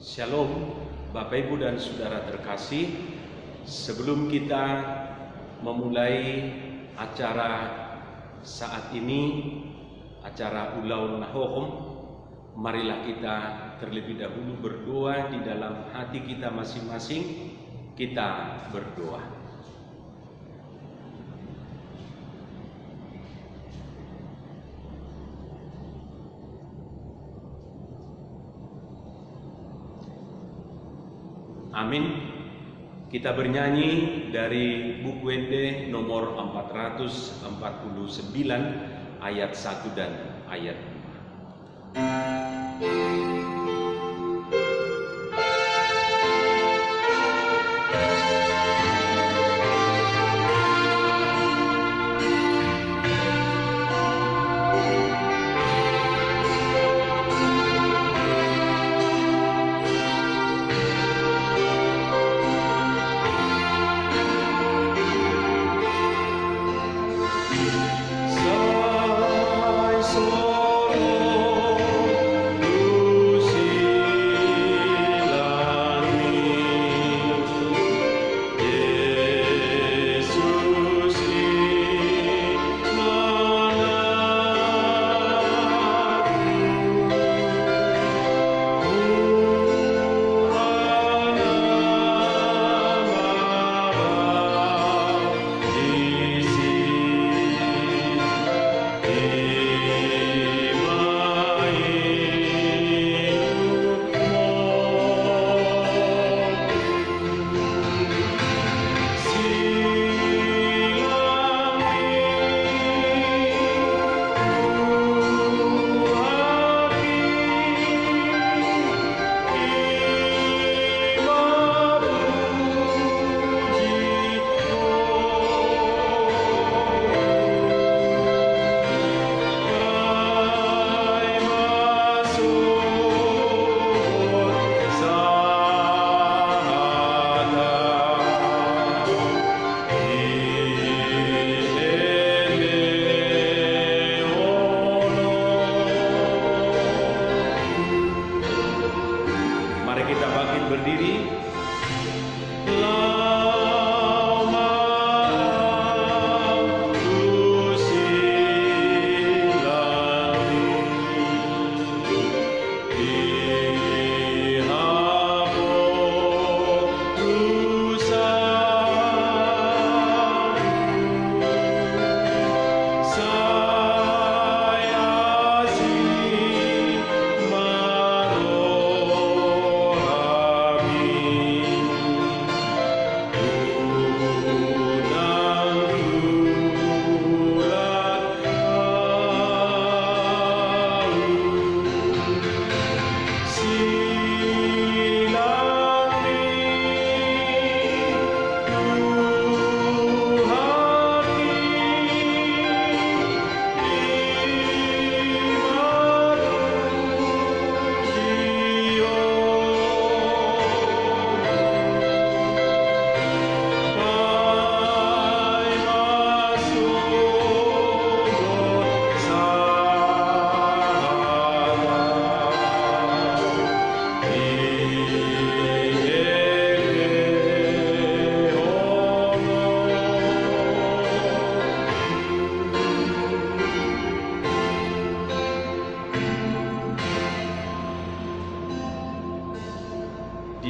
Shalom, Bapak Ibu dan Saudara terkasih. Sebelum kita memulai acara saat ini, acara Ulau Nahohom, marilah kita terlebih dahulu berdoa di dalam hati kita masing-masing. Kita berdoa. Amin. Kita bernyanyi dari buku WD nomor 449 ayat 1 dan ayat 2.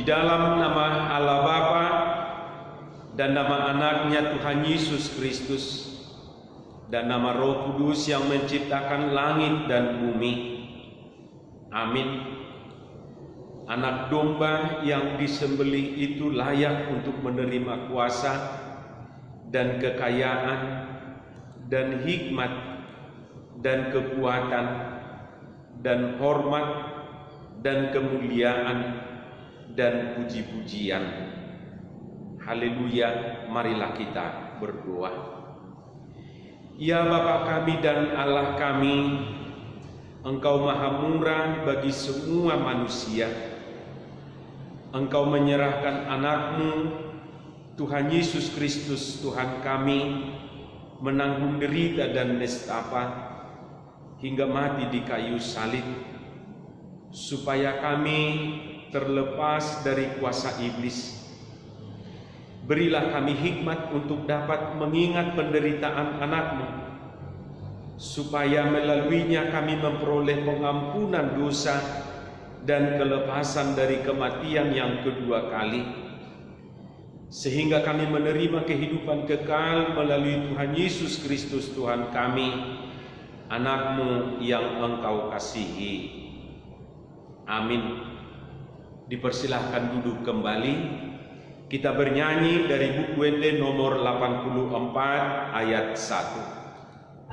Dalam nama Allah Bapa dan nama anaknya Tuhan Yesus Kristus dan nama Roh Kudus yang menciptakan langit dan bumi. Amin. Anak domba yang disembelih itu layak untuk menerima kuasa dan kekayaan dan hikmat dan kekuatan dan hormat dan kemuliaan dan puji-pujian. Haleluya, marilah kita berdoa. Ya Bapa kami dan Allah kami, Engkau maha murah bagi semua manusia. Engkau menyerahkan anakmu, Tuhan Yesus Kristus Tuhan kami, menanggung derita dan nestapa hingga mati di kayu salib, supaya kami terlepas dari kuasa iblis. Berilah kami hikmat untuk dapat mengingat penderitaan anak-Mu, supaya melaluinya kami memperoleh pengampunan dosa dan kelepasan dari kematian yang kedua kali, sehingga kami menerima kehidupan kekal melalui Tuhan Yesus Kristus Tuhan kami, Anak-Mu yang Engkau kasihi. Amin. Dipersilahkan duduk kembali. Kita bernyanyi dari buku Wende nomor 84 ayat 1.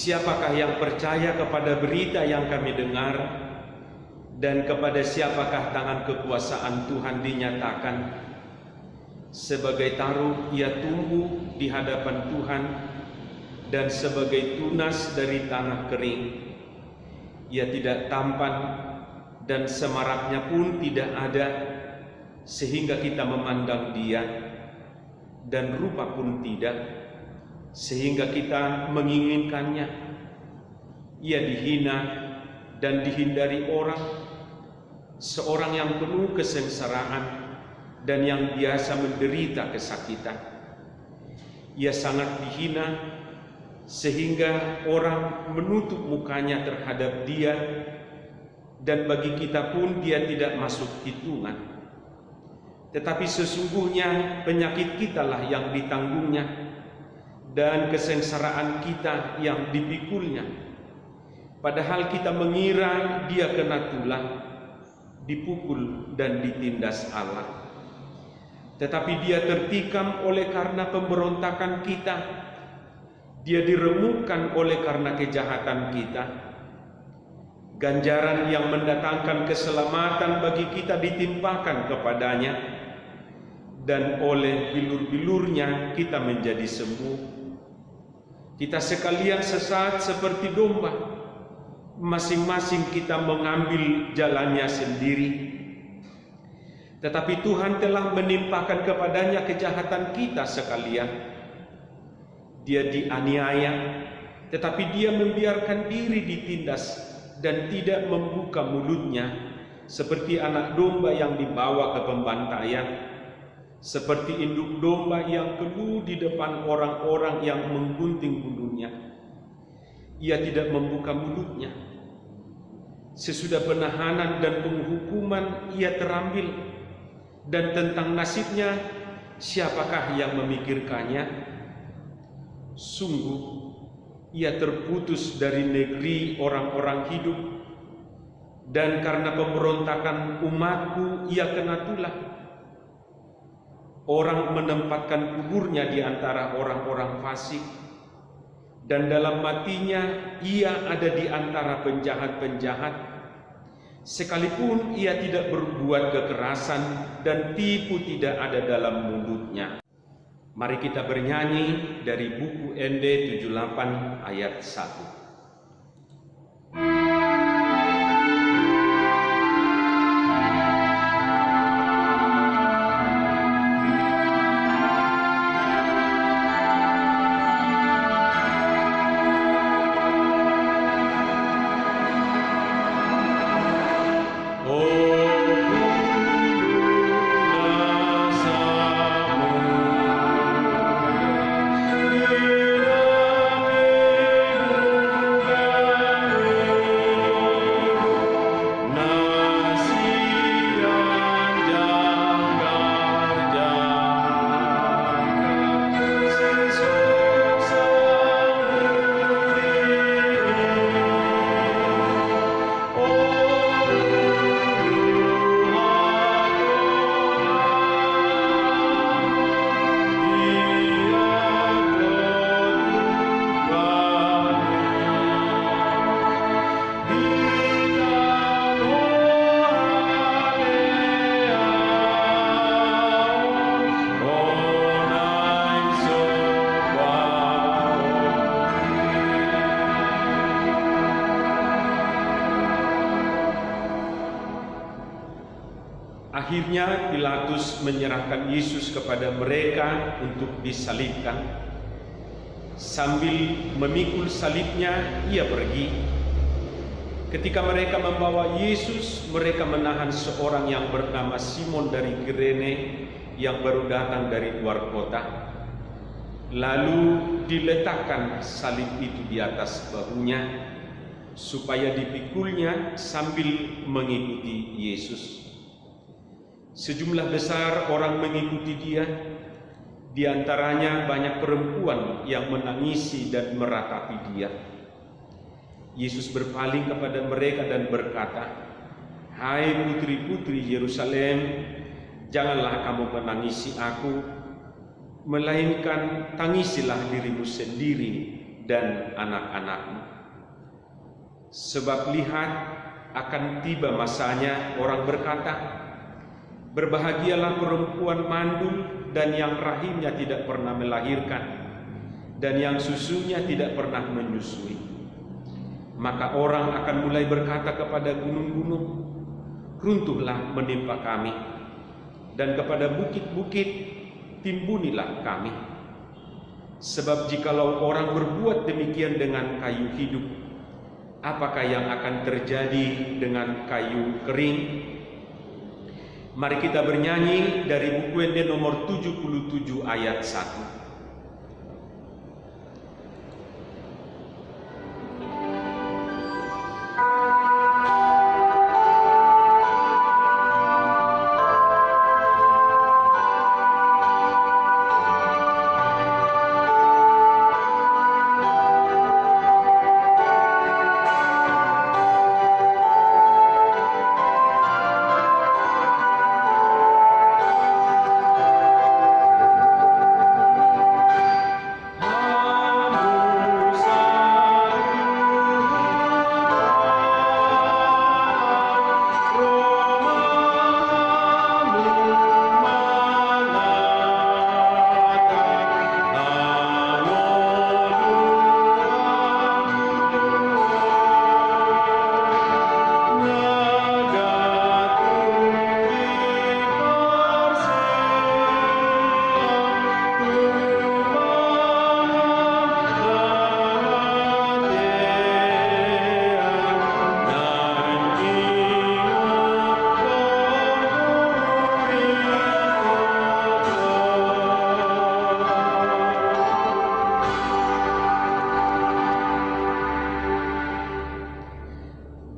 Siapakah yang percaya kepada berita yang kami dengar, dan kepada siapakah tangan kekuasaan Tuhan dinyatakan? Sebagai taruh ia tumbuh di hadapan Tuhan, dan sebagai tunas dari tanah kering. Ia tidak tampan, dan semaraknya pun tidak ada, sehingga kita memandang dia, dan rupa pun tidak, sehingga kita menginginkannya. Ia dihina dan dihindari orang, seorang yang penuh kesengsaraan dan yang biasa menderita kesakitan. Ia sangat dihina sehingga orang menutup mukanya terhadap dia, dan bagi kita pun dia tidak masuk hitungan. Tetapi sesungguhnya penyakit kitalah yang ditanggungnya, dan kesengsaraan kita yang dipikulnya. Padahal kita mengira dia kena tulah, dipukul dan ditindas Allah. Tetapi dia tertikam oleh karena pemberontakan kita, dia diremukkan oleh karena kejahatan kita. Ganjaran yang mendatangkan keselamatan bagi kita ditimpakan kepadanya, dan oleh bilur-bilurnya kita menjadi sembuh. Kita sekalian sesat seperti domba, masing-masing kita mengambil jalannya sendiri. Tetapi Tuhan telah menimpakan kepadanya kejahatan kita sekalian. Dia dianiaya, tetapi dia membiarkan diri ditindas dan tidak membuka mulutnya, seperti anak domba yang dibawa ke pembantaian, seperti induk domba yang keluh di depan orang-orang yang menggunting bulunya. Ia tidak membuka mulutnya. Sesudah penahanan dan penghukuman ia terambil, dan tentang nasibnya siapakah yang memikirkannya? Sungguh ia terputus dari negeri orang-orang hidup, dan karena pemberontakan umatku ia kena tulah. Orang menempatkan kuburnya di antara orang-orang fasik, dan dalam matinya ia ada di antara penjahat-penjahat, sekalipun ia tidak berbuat kekerasan dan tipu tidak ada dalam mulutnya. Mari kita bernyanyi dari buku ND 78 ayat 1. Akhirnya Pilatus menyerahkan Yesus kepada mereka untuk disalibkan. Sambil memikul salibnya, ia pergi. Ketika mereka membawa Yesus, mereka menahan seorang yang bernama Simon dari Kirene yang baru datang dari luar kota. Lalu diletakkan salib itu di atas bahunya, supaya dipikulnya sambil mengikuti Yesus. Sejumlah besar orang mengikuti dia, di antaranya banyak perempuan yang menangisi dan meratapi dia. Yesus berpaling kepada mereka dan berkata, "Hai putri-putri Yerusalem, janganlah kamu menangisi aku, melainkan tangisilah dirimu sendiri dan anak-anakmu. Sebab lihat, akan tiba masanya orang berkata, berbahagialah perempuan mandul dan yang rahimnya tidak pernah melahirkan, dan yang susunya tidak pernah menyusui. Maka orang akan mulai berkata kepada gunung-gunung, runtuhlah menimpa kami, dan kepada bukit-bukit, timbunilah kami. Sebab jikalau orang berbuat demikian dengan kayu hidup, apakah yang akan terjadi dengan kayu kering?" Mari kita bernyanyi dari buku ND nomor 77 ayat 1.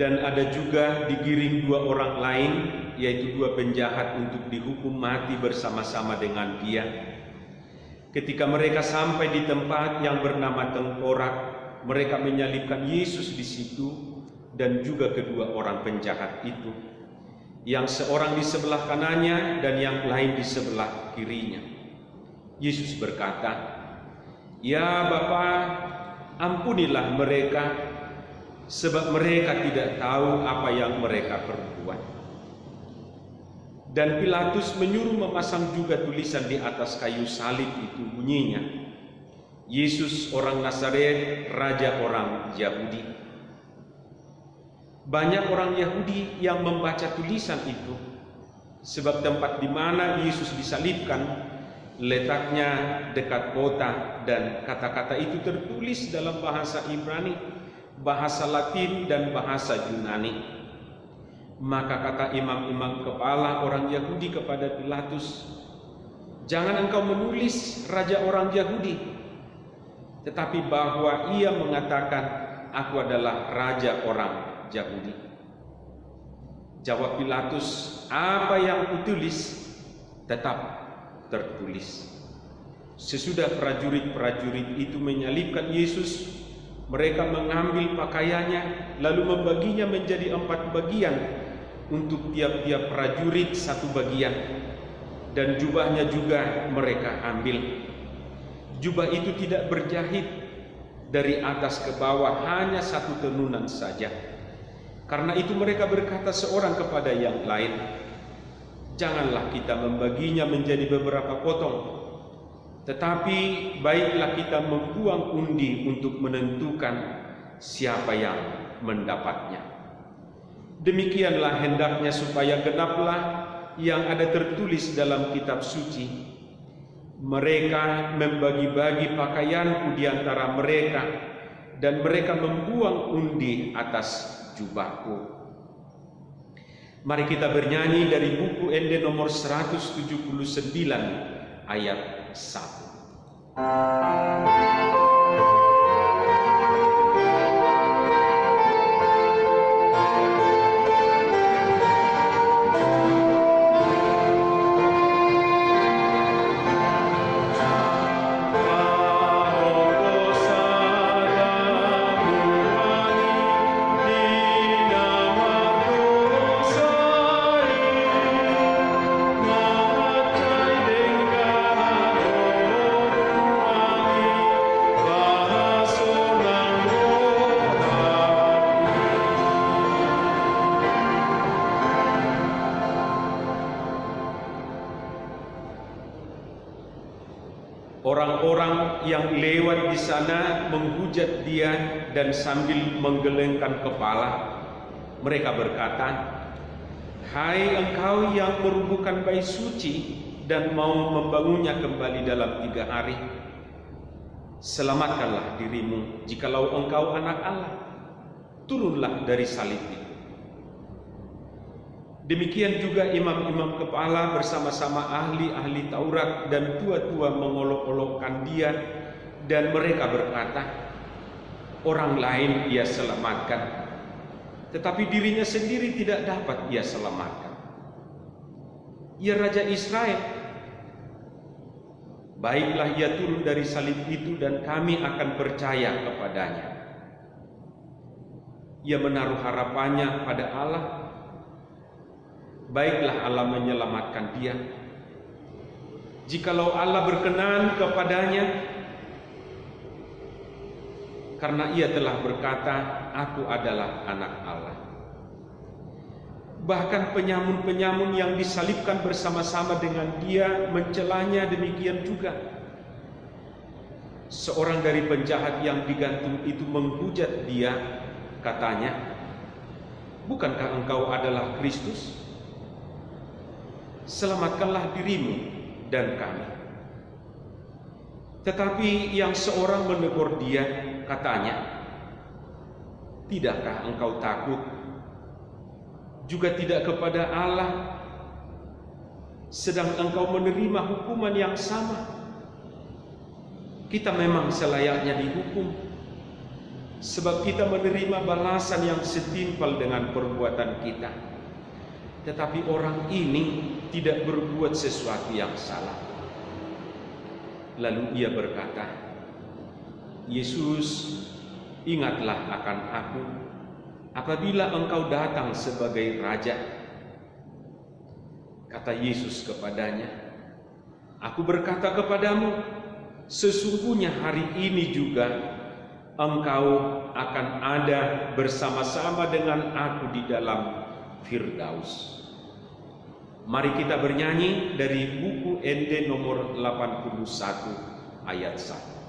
Dan ada juga digiring dua orang lain, yaitu dua penjahat untuk dihukum mati bersama-sama dengan dia. Ketika mereka sampai di tempat yang bernama Tengkorak, mereka menyalibkan Yesus di situ dan juga kedua orang penjahat itu, yang seorang di sebelah kanannya dan yang lain di sebelah kirinya. Yesus berkata, "Ya Bapa, ampunilah mereka, sebab mereka tidak tahu apa yang mereka perbuat." Dan Pilatus menyuruh memasang juga tulisan di atas kayu salib itu, bunyinya, "Yesus orang Nazaret, Raja orang Yahudi." Banyak orang Yahudi yang membaca tulisan itu, sebab tempat di mana Yesus disalibkan letaknya dekat kota, dan kata-kata itu tertulis dalam bahasa Ibrani, bahasa Latin, dan bahasa Yunani. Maka kata imam-imam kepala orang Yahudi kepada Pilatus, "Jangan engkau menulis Raja orang Yahudi, tetapi bahwa ia mengatakan, 'Aku adalah Raja orang Yahudi.'" Jawab Pilatus, "Apa yang kutulis tetap tertulis." Sesudah prajurit-prajurit itu menyalibkan Yesus, mereka mengambil pakaiannya lalu membaginya menjadi 4 bagian, untuk tiap-tiap prajurit 1 bagian, dan jubahnya juga mereka ambil. Jubah itu tidak berjahit, dari atas ke bawah hanya 1 tenunan saja. Karena itu mereka berkata seorang kepada yang lain, "Janganlah kita membaginya menjadi beberapa potong, tetapi baiklah kita membuang undi untuk menentukan siapa yang mendapatnya." Demikianlah hendaknya supaya genaplah yang ada tertulis dalam kitab suci, "Mereka membagi-bagi pakaianku di antara mereka, dan mereka membuang undi atas jubahku." Mari kita bernyanyi dari buku Ende nomor 179 ayat 1. Orang-orang yang lewat di sana menghujat dia dan sambil menggelengkan kepala, mereka berkata, "Hai engkau yang merubuhkan bait suci dan mau membangunnya kembali dalam 3 hari, selamatkanlah dirimu jikalau engkau anak Allah, turunlah dari salib itu." Demikian juga imam-imam kepala bersama-sama ahli-ahli Taurat dan tua-tua mengolok-olokkan dia, dan mereka berkata, "Orang lain ia selamatkan, tetapi dirinya sendiri tidak dapat ia selamatkan. Ia Raja Israel. Baiklah ia turun dari salib itu dan kami akan percaya kepadanya." Ia menaruh harapannya pada Allah. Baiklah Allah menyelamatkan dia. Jikalau Allah berkenan kepadanya, karena ia telah berkata, "Aku adalah anak Allah." Bahkan penyamun-penyamun yang disalibkan bersama-sama dengan dia mencelanya demikian juga. Seorang dari penjahat yang digantung itu menghujat dia, katanya, "Bukankah engkau adalah Kristus? Selamatkanlah dirimu dan kami." Tetapi yang seorang menegur dia, katanya, "Tidakkah engkau takut juga tidak kepada Allah, sedang engkau menerima hukuman yang sama? Kita memang selayaknya dihukum, sebab kita menerima balasan yang setimpal dengan perbuatan kita. Tetapi orang ini tidak berbuat sesuatu yang salah." Lalu ia berkata, "Yesus, ingatlah akan aku apabila engkau datang sebagai Raja. Kata Yesus kepadanya, aku berkata kepadamu, sesungguhnya hari ini juga engkau akan ada bersama-sama dengan aku di dalam Firdaus. Mari kita bernyanyi dari buku ND nomor 81 ayat 1.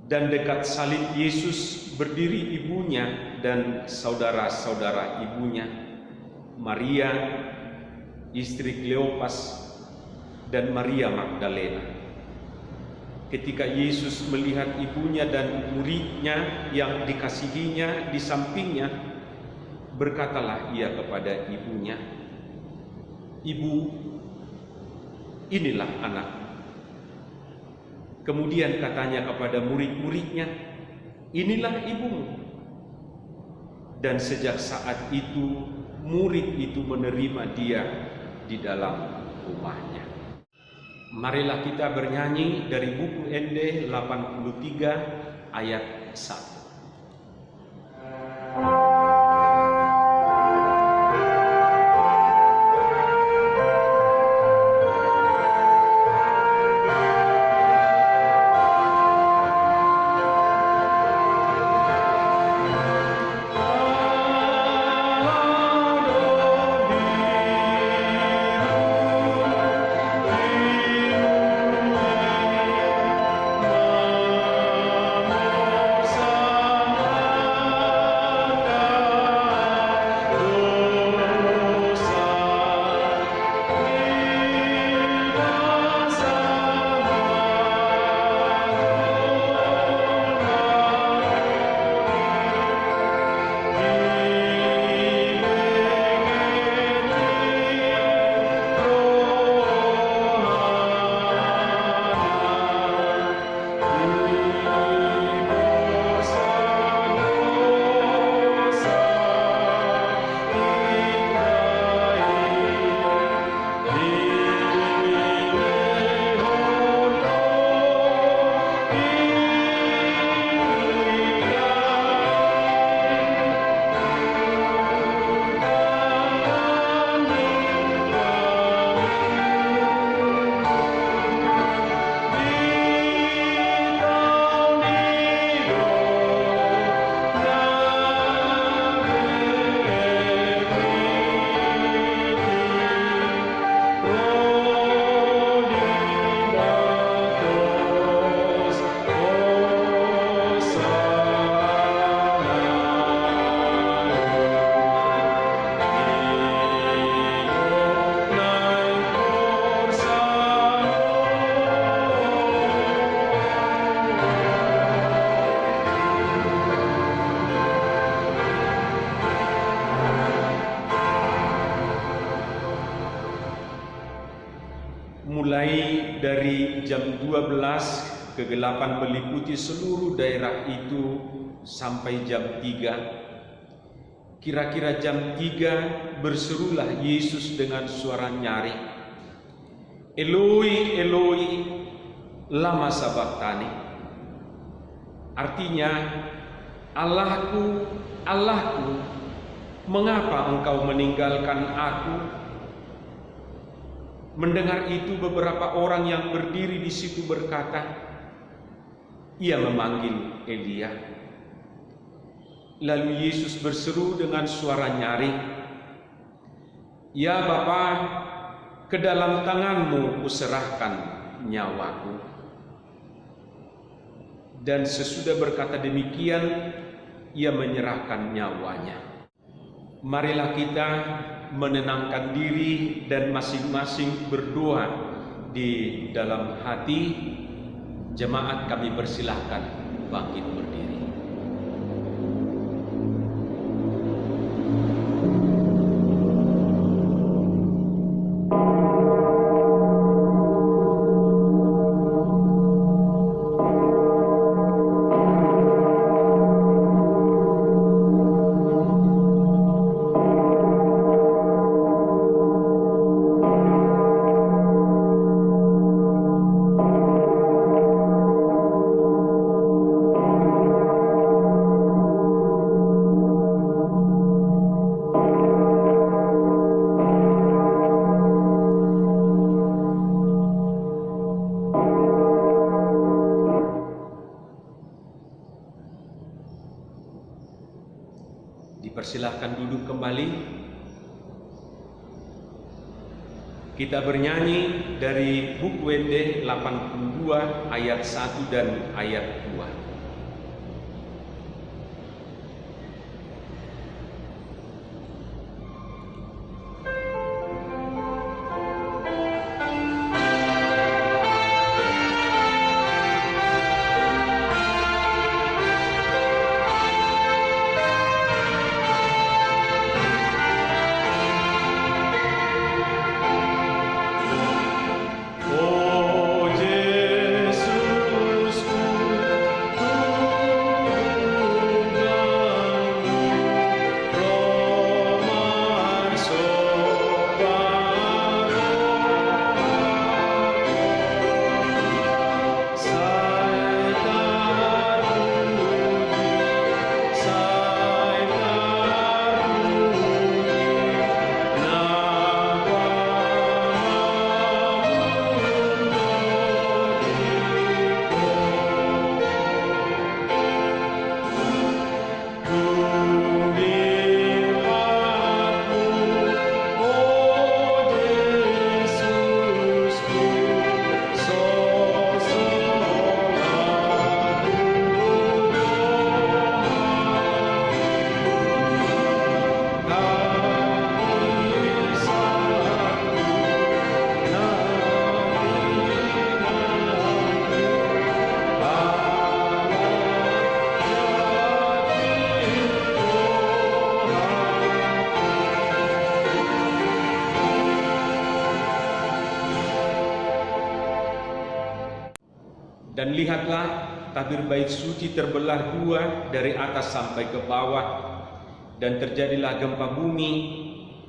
Dan dekat salib Yesus berdiri ibunya dan saudara-saudara ibunya, Maria, istri Kleopas, dan Maria Magdalena. Ketika Yesus melihat ibunya dan muridnya yang dikasihinya di sampingnya, berkatalah ia kepada ibunya, "Ibu, inilah anak." Kemudian katanya kepada murid-muridnya, "Inilah ibumu." Dan sejak saat itu, murid itu menerima dia di dalam rumahnya. Marilah kita bernyanyi dari buku ND 83 ayat 1. Mulai dari jam 12 kegelapan meliputi seluruh daerah itu sampai jam 3. Kira-kira jam 3 berserulah Yesus dengan suara nyaring, "Eloi, Eloi, lama sabachthani. Artinya, Allahku, Allahku, mengapa engkau meninggalkan aku? Mendengar itu, beberapa orang yang berdiri di situ berkata, ia memanggil Elia. Lalu Yesus berseru dengan suara nyaring, ya Bapa, ke dalam tanganmu kuserahkan nyawaku. Dan sesudah berkata demikian, ia menyerahkan nyawanya. Marilah kita menenangkan diri dan masing-masing berdoa di dalam hati. Jemaat kami persilahkan bangkit berdiri. Dipersilahkan duduk kembali. Kita bernyanyi dari buku WD 82 ayat 1 dan ayat 2. Dan lihatlah, tabir bait suci terbelah dua dari atas sampai ke bawah, dan terjadilah gempa bumi,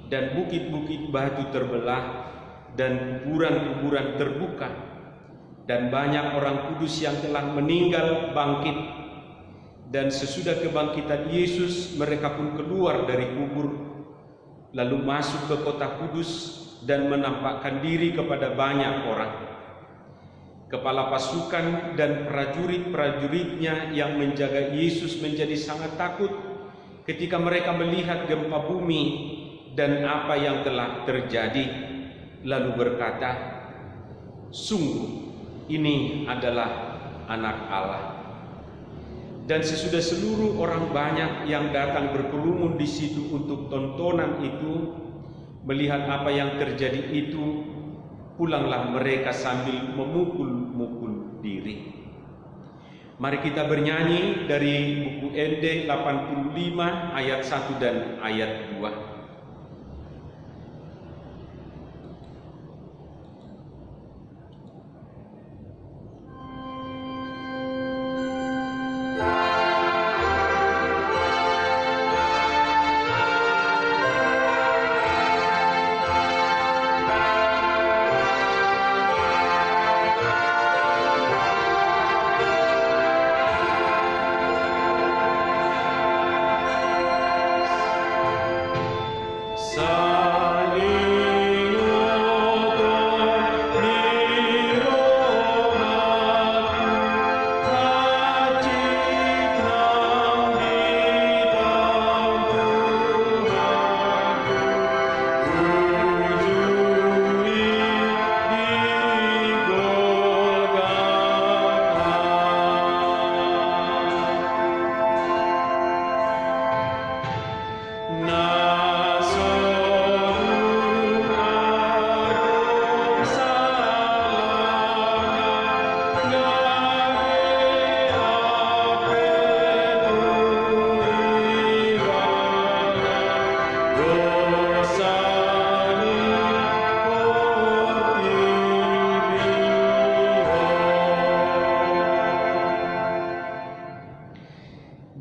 dan bukit-bukit batu terbelah, dan kuburan-kuburan terbuka, dan banyak orang kudus yang telah meninggal bangkit. Dan sesudah kebangkitan Yesus, mereka pun keluar dari kubur, lalu masuk ke kota kudus dan menampakkan diri kepada banyak orang. Kepala pasukan dan prajurit-prajuritnya yang menjaga Yesus menjadi sangat takut ketika mereka melihat gempa bumi dan apa yang telah terjadi, lalu berkata, sungguh ini adalah Anak Allah. Dan sesudah seluruh orang banyak yang datang berkerumun di situ untuk tontonan itu, melihat apa yang terjadi itu, pulanglah mereka sambil memukul-mukul diri. Mari kita bernyanyi dari buku ND 85 ayat 1 dan ayat 2.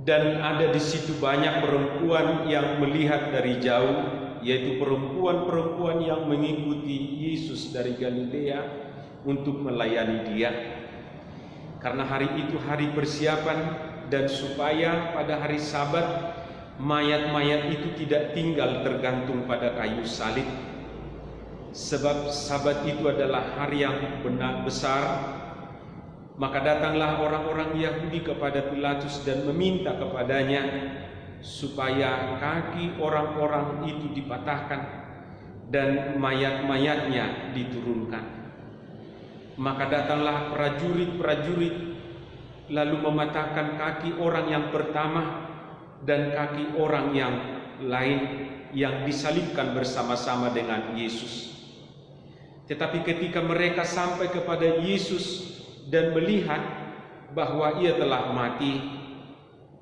Dan ada di situ banyak perempuan yang melihat dari jauh, yaitu perempuan-perempuan yang mengikuti Yesus dari Galilea untuk melayani Dia. Karena hari itu hari persiapan, dan supaya pada hari Sabat mayat-mayat itu tidak tinggal tergantung pada kayu salib. Sebab Sabat itu adalah hari yang benar besar. Maka datanglah orang-orang Yahudi kepada Pilatus dan meminta kepadanya supaya kaki orang-orang itu dipatahkan dan mayat-mayatnya diturunkan. Maka datanglah prajurit-prajurit lalu mematahkan kaki orang yang pertama dan kaki orang yang lain yang disalibkan bersama-sama dengan Yesus. Tetapi ketika mereka sampai kepada Yesus dan melihat bahwa Ia telah mati,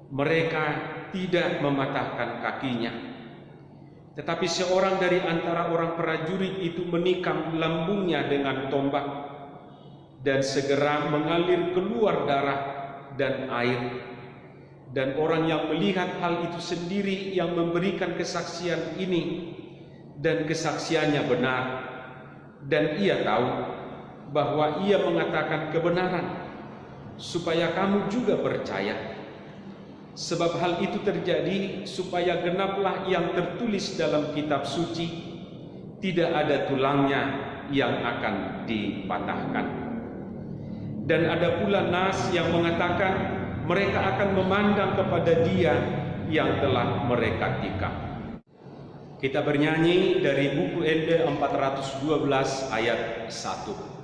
mereka tidak mematahkan kakinya. Tetapi seorang dari antara orang prajurit itu menikam lambungnya dengan tombak, dan segera mengalir keluar darah dan air. Dan orang yang melihat hal itu sendiri yang memberikan kesaksian ini, dan kesaksiannya benar, dan ia tahu bahwa ia mengatakan kebenaran, supaya kamu juga percaya. Sebab hal itu terjadi supaya genaplah yang tertulis dalam kitab suci, tidak ada tulangnya yang akan dipatahkan. Dan ada pula nas yang mengatakan mereka akan memandang kepada Dia yang telah mereka tikam. Kita bernyanyi dari buku ND 412 ayat 1.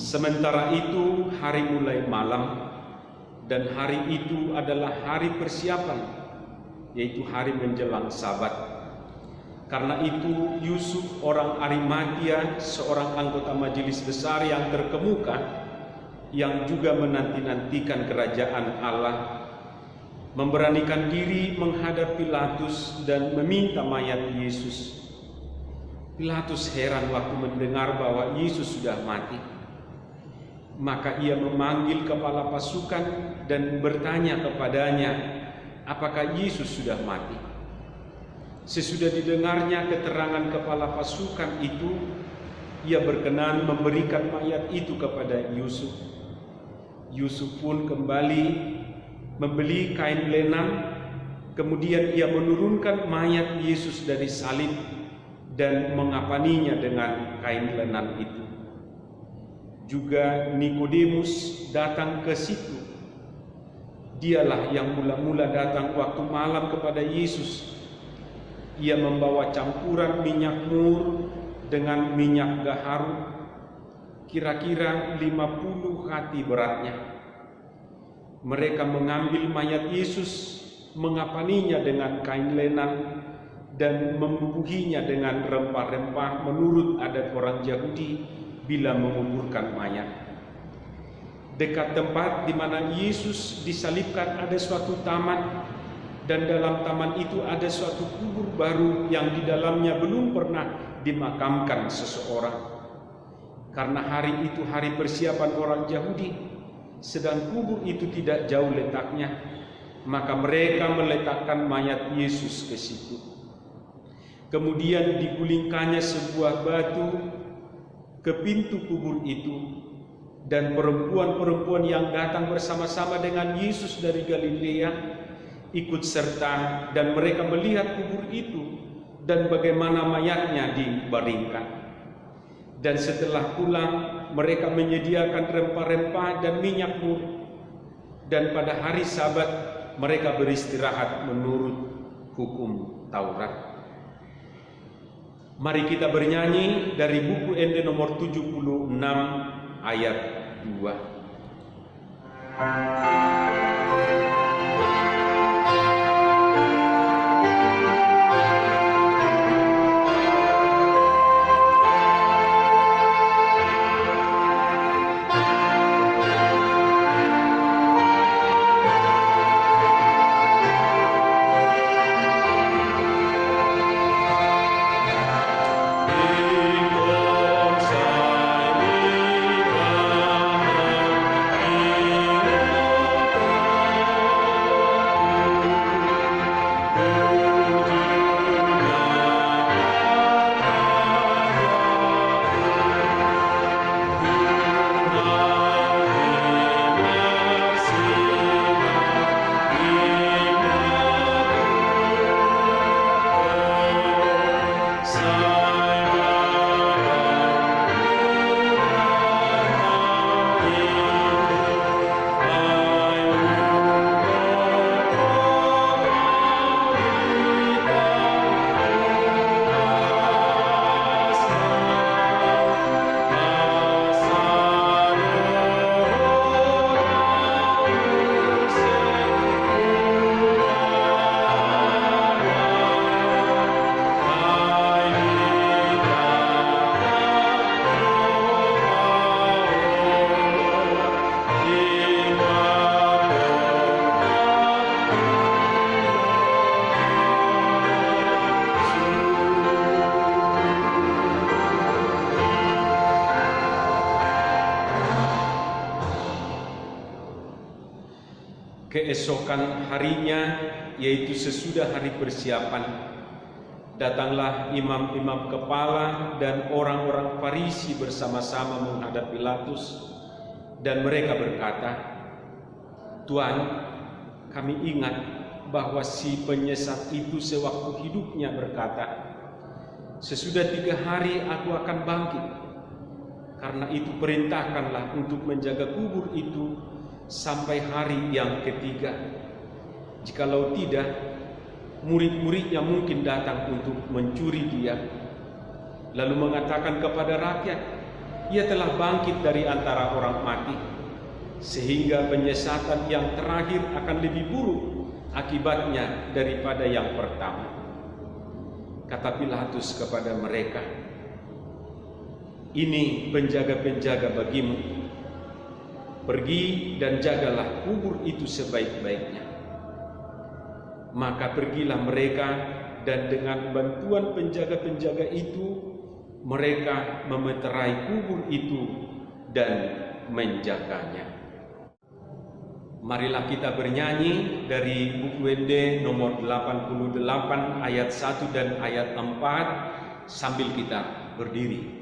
Sementara itu hari mulai malam, dan hari itu adalah hari persiapan, yaitu hari menjelang Sabat. Karena itu Yusuf orang Arimatia, seorang anggota majelis besar yang terkemuka, yang juga menanti-nantikan kerajaan Allah, memberanikan diri menghadap Pilatus dan meminta mayat Yesus. Pilatus heran waktu mendengar bahwa Yesus sudah mati. Maka ia memanggil kepala pasukan dan bertanya kepadanya, apakah Yesus sudah mati? Sesudah didengarnya keterangan kepala pasukan itu, ia berkenan memberikan mayat itu kepada Yusuf. Yusuf pun kembali membeli kain lenan, kemudian ia menurunkan mayat Yesus dari salib dan mengapaninya dengan kain lenan itu. Juga Nikodemus datang ke situ. Dialah yang mula-mula datang waktu malam kepada Yesus. Ia membawa campuran minyak mur dengan minyak gaharu, kira-kira 50 hati beratnya. Mereka mengambil mayat Yesus, mengapaninya dengan kain lenan, dan membubuhinya dengan rempah-rempah menurut adat orang Yahudi bila menguburkan mayat. Dekat tempat di mana Yesus disalibkan ada suatu taman, dan dalam taman itu ada suatu kubur baru yang di dalamnya belum pernah dimakamkan seseorang. Karena hari itu hari persiapan orang Yahudi, sedang kubur itu tidak jauh letaknya, maka mereka meletakkan mayat Yesus ke situ. Kemudian digulingkannya sebuah batu ke pintu kubur itu, dan perempuan-perempuan yang datang bersama-sama dengan Yesus dari Galilea ikut serta, dan mereka melihat kubur itu dan bagaimana mayatnya dibaringkan. Dan setelah pulang, mereka menyediakan rempah-rempah dan minyak mur, dan pada hari Sabat mereka beristirahat menurut hukum Taurat. Mari kita bernyanyi dari buku ND nomor 76 ayat 2. Keesokan harinya, yaitu sesudah hari persiapan, datanglah imam-imam kepala dan orang-orang Farisi bersama-sama menghadap Pilatus, dan mereka berkata, "Tuan, kami ingat bahwa si penyesat itu sewaktu hidupnya berkata, 'Sesudah 3 hari aku akan bangkit.' Karena itu perintahkanlah untuk menjaga kubur itu sampai hari yang ketiga. Jikalau tidak, murid-muridnya mungkin datang untuk mencuri dia, lalu mengatakan kepada rakyat, 'Ia telah bangkit dari antara orang mati,' sehingga penyesatan yang terakhir akan lebih buruk akibatnya daripada yang pertama." Kata Pilatus kepada mereka, "Ini penjaga-penjaga bagimu. Pergi dan jagalah kubur itu sebaik-baiknya." Maka pergilah mereka, dan dengan bantuan penjaga-penjaga itu, mereka memeterai kubur itu dan menjaganya. Marilah kita bernyanyi dari buku ND nomor 88 ayat 1 dan ayat 4 sambil kita berdiri.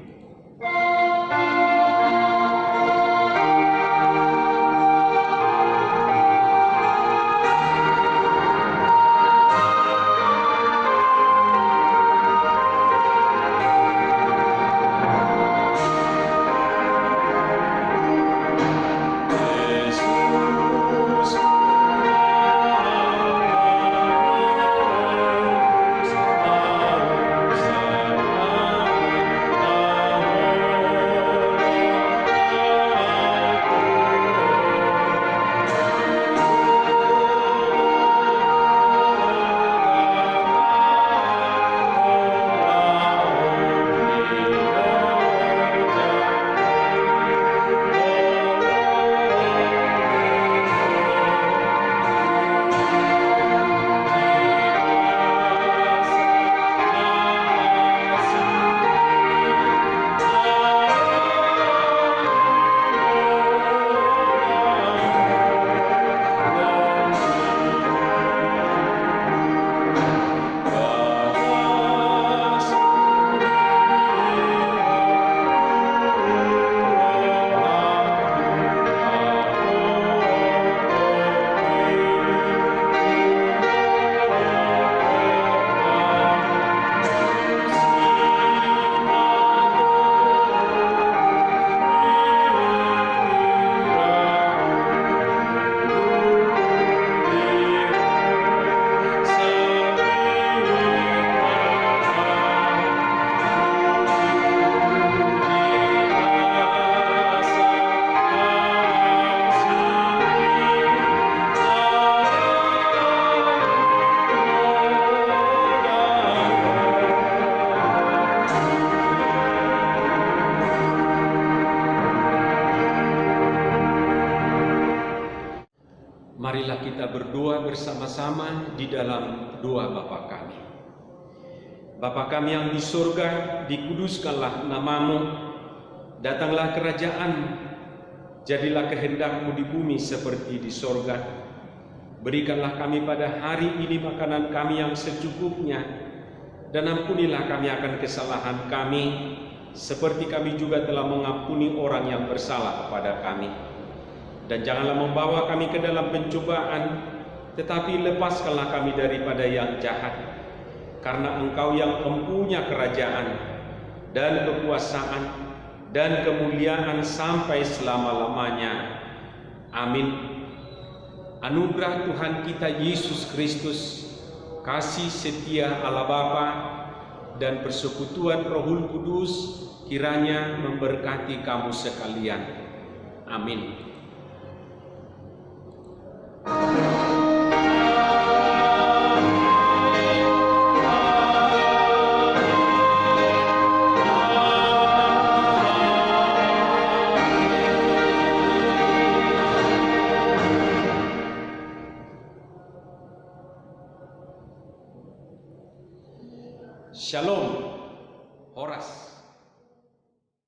berdoa bersama-sama di dalam doa Bapa kami. Bapa kami yang di surga, dikuduskanlah namamu, datanglah kerajaan, jadilah kehendak-Mu di bumi seperti di surga. Berikanlah kami pada hari ini makanan kami yang secukupnya, dan ampunilah kami akan kesalahan kami, seperti kami juga telah mengampuni orang yang bersalah kepada kami. Dan janganlah membawa kami ke dalam pencobaan, tetapi lepaskanlah kami daripada yang jahat. Karena Engkau yang mempunyai kerajaan dan kekuasaan dan kemuliaan sampai selama-lamanya. Amin. Anugerah Tuhan kita Yesus Kristus, kasih setia Allah Bapa, dan persekutuan Roh Kudus kiranya memberkati kamu sekalian. Amin. Shalom, Horas.